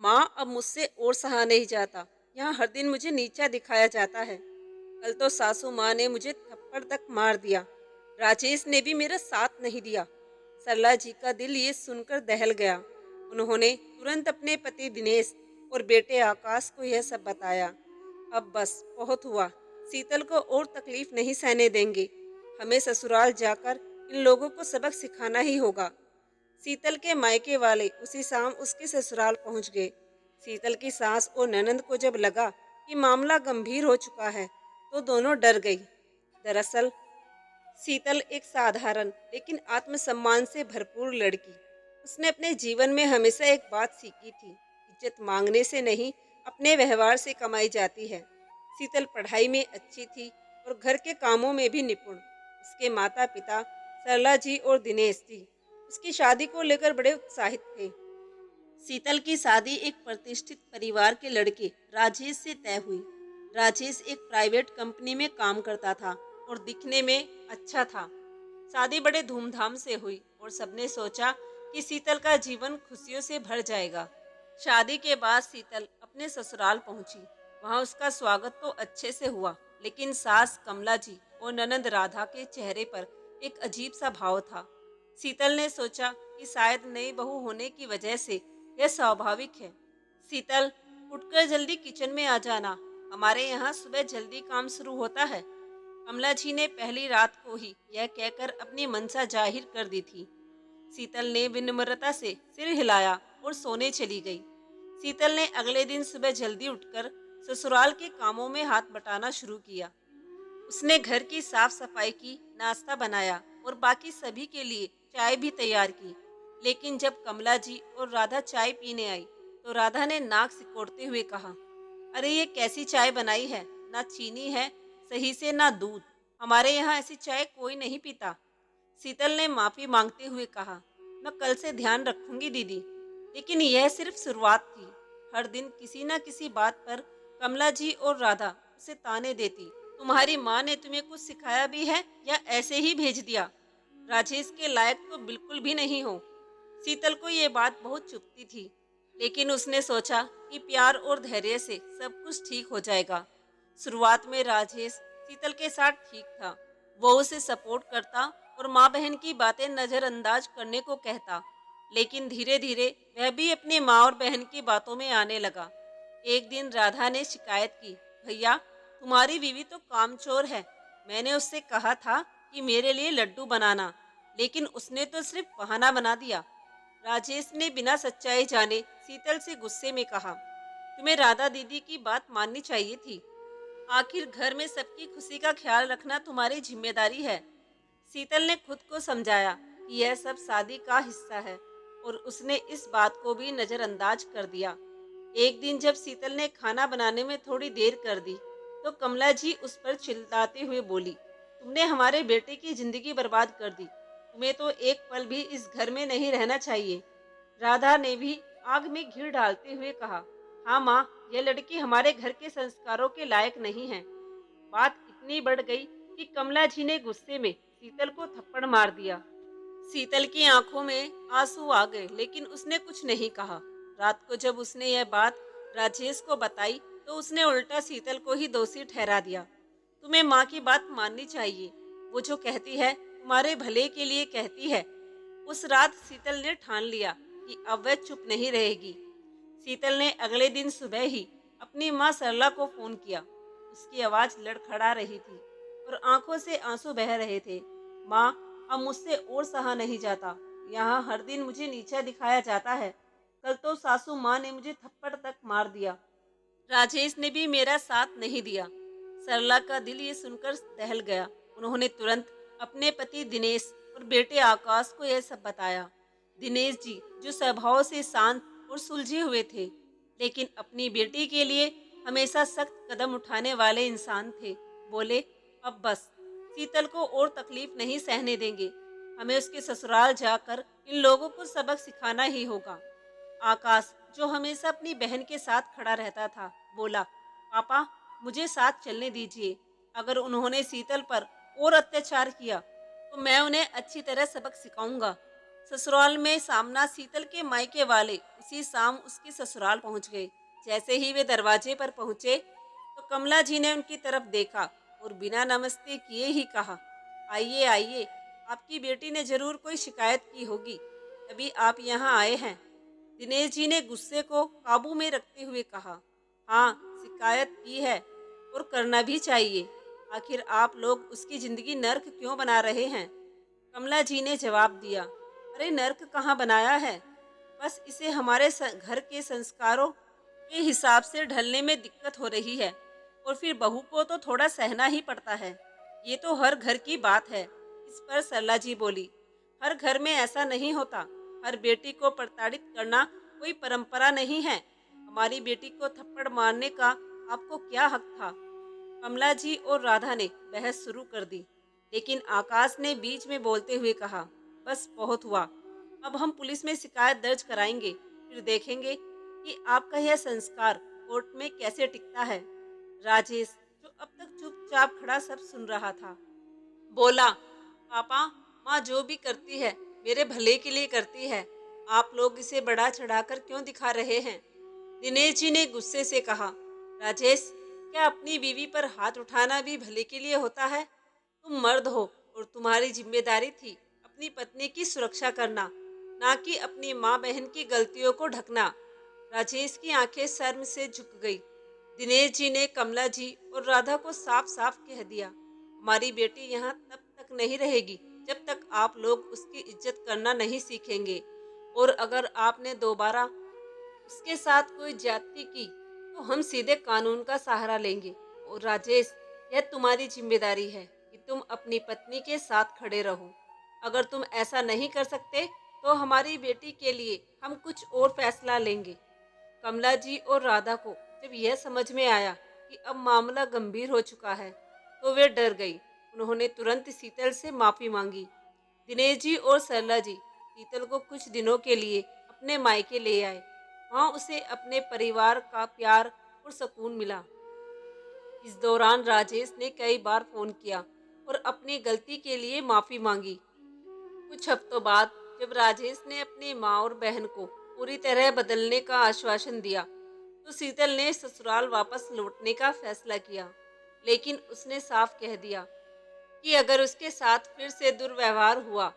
माँ, अब मुझसे और सहा नहीं जाता। यहाँ हर दिन मुझे नीचा दिखाया जाता है। कल तो सासू माँ ने मुझे थप्पड़ तक मार दिया। राजेश ने भी मेरा साथ नहीं दिया। सरला जी का दिल ये सुनकर दहल गया। उन्होंने तुरंत अपने पति दिनेश और बेटे आकाश को यह सब बताया। अब बस बहुत हुआ। शीतल को और तकलीफ नहीं सहने देंगे। हमें ससुराल जाकर इन लोगों को सबक सिखाना ही होगा। शीतल के मायके वाले उसी शाम उसके ससुराल पहुंच गए। शीतल की सास और ननंद को जब लगा कि मामला गंभीर हो चुका है, तो दोनों डर गई। दरअसल शीतल एक साधारण लेकिन आत्मसम्मान से भरपूर लड़की। उसने अपने जीवन में हमेशा एक बात सीखी थी, इज्जत मांगने से नहीं, अपने व्यवहार से कमाई जाती है। शीतल पढ़ाई में अच्छी थी और घर के कामों में भी निपुण। उसके माता पिता सरला जी और दिनेश जी उसकी शादी को लेकर बड़े उत्साहित थे। शीतल की शादी एक प्रतिष्ठित परिवार के लड़के राजेश से तय हुई। राजेश एक प्राइवेट कंपनी में काम करता था और दिखने में अच्छा था। शादी बड़े धूमधाम से हुई और सबने सोचा कि शीतल का जीवन खुशियों से भर जाएगा। शादी के बाद शीतल अपने ससुराल पहुंची। वहां उसका स्वागत तो अच्छे से हुआ, लेकिन सास कमला जी और ननंद राधा के चेहरे पर एक अजीब सा भाव था। शीतल ने सोचा कि शायद नई बहू होने की वजह से यह स्वाभाविक है। शीतल, उठकर जल्दी किचन में आ जाना, हमारे यहाँ सुबह जल्दी काम शुरू होता है। कमला जी ने पहली रात को ही यह कहकर अपनी मनसा जाहिर कर दी थी। शीतल ने विनम्रता से सिर हिलाया और सोने चली गई। शीतल ने अगले दिन सुबह जल्दी उठकर ससुराल के कामों में हाथ बटाना शुरू किया। उसने घर की साफ सफाई की, नाश्ता बनाया और बाकी सभी के लिए चाय भी तैयार की। लेकिन जब कमला जी और राधा चाय पीने आई, तो राधा ने नाक सिकोड़ते हुए कहा, अरे ये कैसी चाय बनाई है, ना चीनी है सही से ना दूध। हमारे यहाँ ऐसी चाय कोई नहीं पीता। शीतल ने माफी मांगते हुए कहा, मैं कल से ध्यान रखूंगी दीदी। लेकिन यह सिर्फ शुरुआत थी। हर दिन किसी न किसी बात पर कमला जी और राधा उसे ताने देती। तुम्हारी माँ ने तुम्हें कुछ सिखाया भी है या ऐसे ही भेज दिया? राजेश के लायक तो बिल्कुल भी नहीं हो। शीतल को ये बात बहुत चुभती थी, लेकिन उसने सोचा कि प्यार और धैर्य से सब कुछ ठीक हो जाएगा। शुरुआत में राजेश शीतल के साथ ठीक था। वो उसे सपोर्ट करता और माँ बहन की बातें नज़रअंदाज करने को कहता। लेकिन धीरे धीरे वह भी अपनी माँ और बहन की बातों में आने लगा। एक दिन राधा ने शिकायत की, भैया तुम्हारी बीवी तो कामचोर है। मैंने उससे कहा था कि मेरे लिए लड्डू बनाना, लेकिन उसने तो सिर्फ बहाना बना दिया। राजेश ने बिना सच्चाई जाने शीतल से गुस्से में कहा, तुम्हें राधा दीदी की बात माननी चाहिए थी। आखिर घर में सबकी खुशी का ख्याल रखना तुम्हारी जिम्मेदारी है। शीतल ने खुद को समझाया कि यह सब शादी का हिस्सा है और उसने इस बात को भी नज़रअंदाज कर दिया। एक दिन जब शीतल ने खाना बनाने में थोड़ी देर कर दी, तो कमला जी उस पर चिल्लाते हुए बोली, तुमने हमारे बेटे की जिंदगी बर्बाद कर दी। तुम्हें तो एक पल भी इस घर में नहीं रहना चाहिए। राधा ने भी आग में घी डालते हुए कहा, हाँ माँ, यह लड़की हमारे घर के संस्कारों के लायक नहीं है। बात इतनी बढ़ गई कि कमला जी ने गुस्से में शीतल को थप्पड़ मार दिया। शीतल की आंखों में आंसू आ गए, लेकिन उसने कुछ नहीं कहा। रात को जब उसने यह बात राजेश को बताई, तो उसने उल्टा शीतल को ही दोषी ठहरा दिया। तुम्हें माँ की बात माननी चाहिए। वो जो कहती है तुम्हारे भले के लिए कहती है। उस रात शीतल ने ठान लिया कि अब वह चुप नहीं रहेगी। शीतल ने अगले दिन सुबह ही अपनी माँ सरला को फोन किया। उसकी आवाज लड़खड़ा रही थी और आंखों से आंसू बह रहे थे। माँ, अब मुझसे और सहा नहीं जाता। यहाँ हर दिन मुझे नीचा दिखाया जाता है। कल तो सासू माँ ने मुझे थप्पड़ तक मार दिया। राजेश ने भी मेरा साथ नहीं दिया। सरला का दिल ये सुनकर दहल गया। उन्होंने तुरंत अपने पति दिनेश और बेटे आकाश को यह सब बताया। दिनेश जी, जो स्वभाव से शांत और सुलझे हुए थे, लेकिन अपनी बेटी के लिए हमेशा सख्त कदम उठाने वाले इंसान थे, बोले, अब बस, शीतल को और तकलीफ नहीं सहने देंगे। हमें उसके ससुराल जाकर इन लोगों को सबक सिखाना ही होगा। आकाश, जो हमेशा अपनी बहन के साथ खड़ा रहता था, बोला, पापा, मुझे साथ चलने दीजिए। अगर उन्होंने शीतल पर और अत्याचार किया, तो मैं उन्हें अच्छी तरह सबक सिखाऊंगा। ससुराल में सामना शीतल के मायके वाले उसी शाम उसके ससुराल पहुंच गए। जैसे ही वे दरवाजे पर पहुंचे तो कमला जी ने उनकी तरफ देखा और बिना नमस्ते किए ही कहा, आइए आइए, आपकी बेटी ने जरूर कोई शिकायत की होगी, तभी आप यहाँ आए हैं। दिनेश जी ने गुस्से को काबू में रखते हुए कहा, हाँ, शिकायत की है और करना भी चाहिए। आखिर आप लोग उसकी जिंदगी नर्क क्यों बना रहे हैं? कमला जी ने जवाब दिया, अरे नर्क कहाँ बनाया है, बस इसे हमारे घर के संस्कारों के हिसाब से ढलने में दिक्कत हो रही है और फिर बहू को तो थोड़ा सहना ही पड़ता है। ये तो हर घर की बात है। इस पर सरला जी बोली, हर घर में ऐसा नहीं होता। हर बेटी को प्रताड़ित करना कोई परंपरा नहीं है। हमारी बेटी को थप्पड़ मारने का आपको क्या हक था? कमला जी और राधा ने बहस शुरू कर दी, लेकिन आकाश ने बीच में बोलते हुए कहा, बस बहुत हुआ, अब हम पुलिस में शिकायत दर्ज कराएंगे, फिर देखेंगे कि आपका यह संस्कार कोर्ट में कैसे टिकता है। राजेश, जो अब तक चुपचाप खड़ा सब सुन रहा था, बोला, पापा, माँ जो भी करती है मेरे भले के लिए करती है। आप लोग इसे बढ़ा चढ़ाकर क्यों दिखा रहे हैं? दिनेश जी ने गुस्से से कहा, राजेश, क्या अपनी बीवी पर हाथ उठाना भी भले के लिए होता है? तुम मर्द हो और तुम्हारी जिम्मेदारी थी अपनी पत्नी की सुरक्षा करना, ना कि अपनी माँ बहन की गलतियों को ढकना। राजेश की आंखें शर्म से झुक गई। दिनेश जी ने कमला जी और राधा को साफ साफ कह दिया, हमारी बेटी यहाँ तब तक नहीं रहेगी जब तक आप लोग उसकी इज्जत करना नहीं सीखेंगे, और अगर आपने दोबारा उसके साथ कोई ज्यादती की तो हम सीधे कानून का सहारा लेंगे। और राजेश, यह तुम्हारी जिम्मेदारी है कि तुम अपनी पत्नी के साथ खड़े रहो। अगर तुम ऐसा नहीं कर सकते तो हमारी बेटी के लिए हम कुछ और फैसला लेंगे। कमला जी और राधा को जब यह समझ में आया कि अब मामला गंभीर हो चुका है तो वे डर गई। उन्होंने तुरंत शीतल से माफी मांगी। दिनेश जी और सरला जी शीतल को कुछ दिनों के लिए अपने मायके ले आए। वहाँ उसे अपने परिवार का प्यार और सुकून मिला। इस दौरान राजेश ने कई बार फोन किया और अपनी गलती के लिए माफी मांगी। कुछ हफ्तों बाद जब राजेश ने अपनी माँ और बहन को पूरी तरह बदलने का आश्वासन दिया तो शीतल ने ससुराल वापस लौटने का फैसला किया, लेकिन उसने साफ कह दिया कि अगर उसके साथ फिर से दुर्व्यवहार हुआ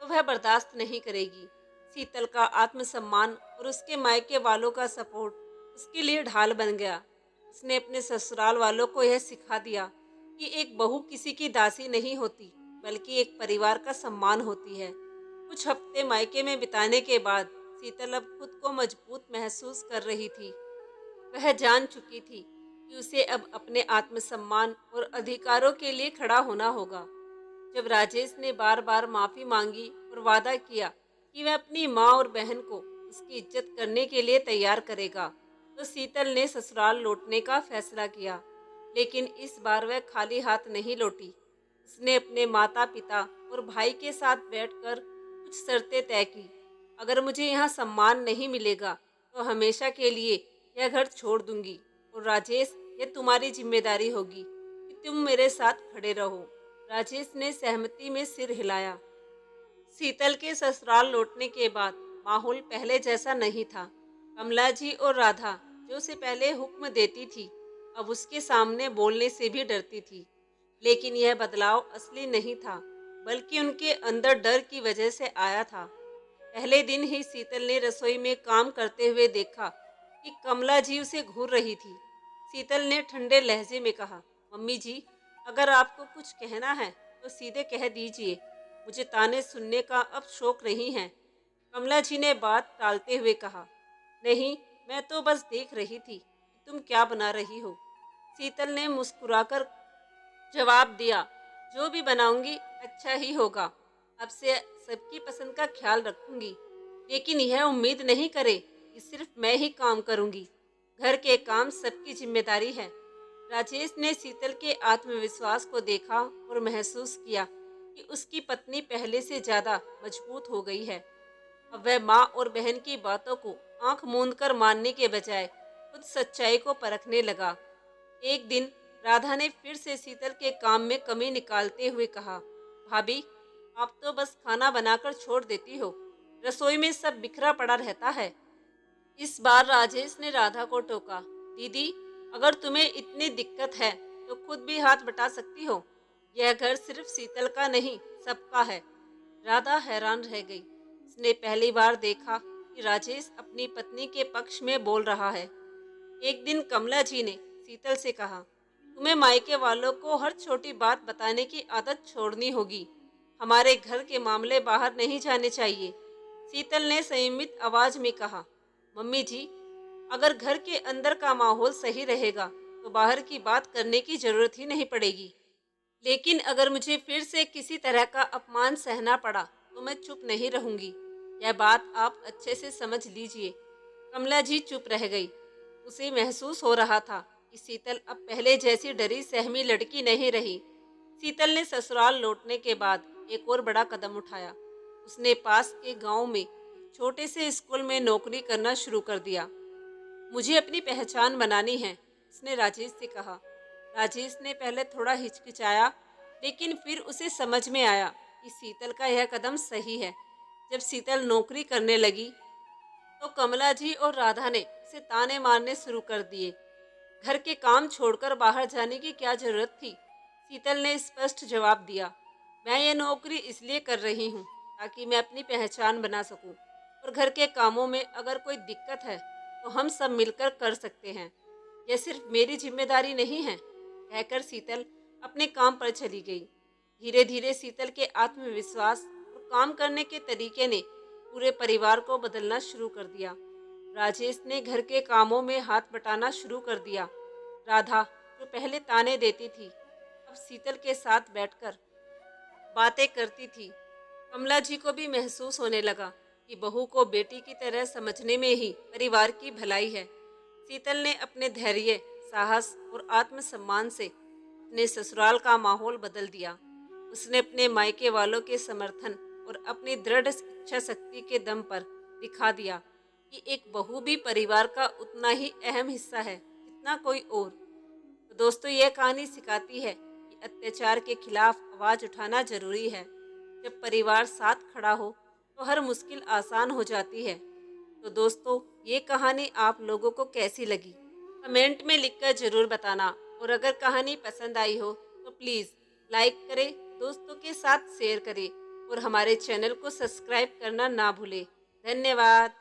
तो वह बर्दाश्त नहीं करेगी। शीतल का आत्मसम्मान और उसके मायके वालों का सपोर्ट उसके लिए ढाल बन गया। उसने अपने ससुराल वालों को यह सिखा दिया कि एक बहू किसी की दासी नहीं होती, बल्कि एक परिवार का सम्मान होती है। कुछ हफ्ते मायके में बिताने के बाद शीतल अब खुद को मजबूत महसूस कर रही थी। वह जान चुकी थी कि उसे अब अपने आत्मसम्मान और अधिकारों के लिए खड़ा होना होगा। जब राजेश ने बार बार माफी मांगी और वादा किया कि वह अपनी माँ और बहन को उसकी इज्जत करने के लिए तैयार करेगा, तो शीतल ने ससुराल लौटने का फैसला किया। लेकिन इस बार वह खाली हाथ नहीं लौटी। उसने अपने माता पिता और भाई के साथ बैठकर कुछ शर्तें तय की। अगर मुझे यहाँ सम्मान नहीं मिलेगा तो हमेशा के लिए यह घर छोड़ दूंगी, और राजेश, यह तुम्हारी जिम्मेदारी होगी कि तुम मेरे साथ खड़े रहो। राजेश ने सहमति में सिर हिलाया। शीतल के ससुराल लौटने के बाद माहौल पहले जैसा नहीं था। कमला जी और राधा, जो उसे पहले हुक्म देती थी, अब उसके सामने बोलने से भी डरती थी। लेकिन यह बदलाव असली नहीं था, बल्कि उनके अंदर डर की वजह से आया था। पहले दिन ही शीतल ने रसोई में काम करते हुए देखा कि कमला जी उसे घूर रही थी। शीतल ने ठंडे लहजे में कहा, मम्मी जी, अगर आपको कुछ कहना है तो सीधे कह दीजिए, मुझे ताने सुनने का अब शौक नहीं है। कमला जी ने बात टालते हुए कहा, नहीं, मैं तो बस देख रही थी कि तुम क्या बना रही हो। शीतल ने मुस्कुराकर जवाब दिया, जो भी बनाऊंगी अच्छा ही होगा। अब से सबकी पसंद का ख्याल रखूंगी, लेकिन यह उम्मीद नहीं करे कि सिर्फ मैं ही काम करूंगी। घर के काम सबकी जिम्मेदारी है। राजेश ने शीतल के आत्मविश्वास को देखा और महसूस किया कि उसकी पत्नी पहले से ज्यादा मजबूत हो गई है। अब वह माँ और बहन की बातों को आंख मूंद कर मानने के बजाय खुद सच्चाई को परखने लगा। एक दिन राधा ने फिर से शीतल के काम में कमी निकालते हुए कहा, भाभी, आप तो बस खाना बनाकर छोड़ देती हो, रसोई में सब बिखरा पड़ा रहता है। इस बार राजेश ने राधा को टोका। दीदी, अगर तुम्हें इतनी दिक्कत है तो खुद भी हाथ बटा सकती हो। यह घर सिर्फ शीतल का नहीं, सबका है। राधा हैरान रह गई। उसने पहली बार देखा कि राजेश अपनी पत्नी के पक्ष में बोल रहा है। एक दिन कमला जी ने शीतल से कहा, तुम्हें मायके वालों को हर छोटी बात बताने की आदत छोड़नी होगी। हमारे घर के मामले बाहर नहीं जाने चाहिए। शीतल ने संयमित आवाज में कहा, मम्मी जी, अगर घर के अंदर का माहौल सही रहेगा तो बाहर की बात करने की जरूरत ही नहीं पड़ेगी। लेकिन अगर मुझे फिर से किसी तरह का अपमान सहना पड़ा तो मैं चुप नहीं रहूंगी। यह बात आप अच्छे से समझ लीजिए। कमला जी चुप रह गई। उसे महसूस हो रहा था कि शीतल अब पहले जैसी डरी सहमी लड़की नहीं रही। शीतल ने ससुराल लौटने के बाद एक और बड़ा कदम उठाया। उसने पास के गांव में एक छोटे से स्कूल में नौकरी करना शुरू कर दिया। मुझे अपनी पहचान बनानी है, उसने राजेश से कहा। राजेश ने पहले थोड़ा हिचकिचाया, लेकिन फिर उसे समझ में आया कि शीतल का यह कदम सही है। जब शीतल नौकरी करने लगी तो कमला जी और राधा ने उसे ताने मारने शुरू कर दिए। घर के काम छोड़कर बाहर जाने की क्या जरूरत थी? शीतल ने स्पष्ट जवाब दिया, मैं ये नौकरी इसलिए कर रही हूँ ताकि मैं अपनी पहचान बना सकूँ, और घर के कामों में अगर कोई दिक्कत है तो हम सब मिलकर कर सकते हैं। यह सिर्फ मेरी जिम्मेदारी नहीं है। कहकर शीतल अपने काम पर चली गई। धीरे धीरे शीतल के आत्मविश्वास और काम करने के तरीके ने पूरे परिवार को बदलना शुरू कर दिया। राजेश ने घर के कामों में हाथ बटाना शुरू कर दिया। राधा, जो पहले ताने देती थी, अब शीतल के साथ बैठकर बातें करती थी। कमला जी को भी महसूस होने लगा कि बहू को बेटी की तरह समझने में ही परिवार की भलाई है। शीतल ने अपने धैर्य, साहस और आत्मसम्मान से अपने ससुराल का माहौल बदल दिया। उसने अपने मायके वालों के समर्थन और अपनी दृढ़ इच्छा शक्ति के दम पर दिखा दिया कि एक बहू भी परिवार का उतना ही अहम हिस्सा है जितना कोई और। तो दोस्तों, यह कहानी सिखाती है कि अत्याचार के खिलाफ आवाज उठाना जरूरी है। जब परिवार साथ खड़ा हो तो हर मुश्किल आसान हो जाती है। तो दोस्तों, ये कहानी आप लोगों को कैसी लगी? कमेंट में लिखकर जरूर बताना। और अगर कहानी पसंद आई हो तो प्लीज़ लाइक करें, दोस्तों के साथ शेयर करें और हमारे चैनल को सब्सक्राइब करना ना भूलें। धन्यवाद।